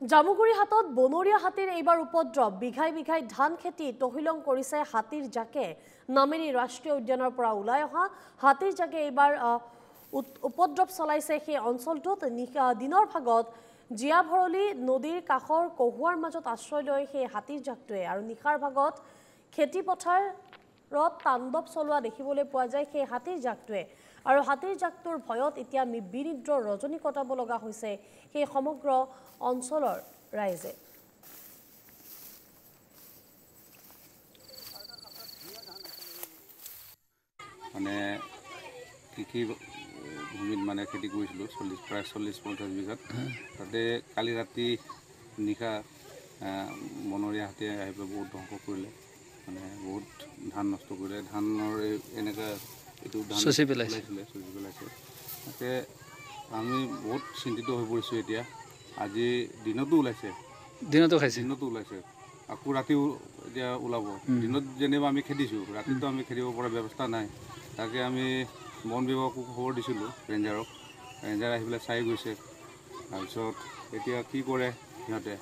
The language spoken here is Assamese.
জামুগুৰি হাতত বনৰীয়া হাতীৰ এইবাৰ উপদ্ৰৱ বিঘাই বিঘাই ধান খেতি তহিলং কৰিছে হাতীৰ জাকে নামেৰি ৰাষ্ট্ৰীয় উদ্যানৰ পৰা ওলাই অহা হাতীৰ জাকে এইবাৰ উপদ্ৰৱ চলাইছে সেই অঞ্চলটোত দিনৰ ভাগত জিয়াভৰলী নদীৰ কাষৰ কহুৱাৰ মাজত আশ্ৰয় লৈ সেই হাতীৰ জাকটোৱে আৰু নিশাৰ ভাগত খেতি পথাৰত তাণ্ডৱ চলোৱা দেখিবলৈ পোৱা যায় সেই হাতীৰ জাকটোৱে আৰু হাতীৰ জাকটোৰ ভয়ত এতিয়া বিনিদ্ৰ ৰজনী কটাব লগা হৈছে সেই সমগ্ৰ অঞ্চলৰ ৰাইজে মানে কৃষি ভূমিত মানে খেতি কৰিছিলোঁ প্ৰায় 40-50 বিঘাত তাতে কালি ৰাতি নিশা বনৰীয়া হাতীয়ে আহি পেলাই বহুত ধ্বংস কৰিলে মানে বহুত ধান নষ্ট কৰিলে ধানৰ এনেকুৱা এইটো ধান চুচি পেলাইছে তাতে আমি বহুত চিন্তিত হৈ পৰিছোঁ এতিয়া আজি দিনতো ওলাইছে আকৌ ৰাতিও এতিয়া ওলাব দিনত যেনিবা আমি খেদিছোঁ ৰাতিটো আমি খেদিব পৰা ব্যৱস্থা নাই তাকে আমি বন বিভাগক খবৰ দিছিলোঁ ৰেঞ্জাৰ আহি পেলাই চাই গৈছে তাৰপিছত এতিয়া কি কৰে সিহঁতে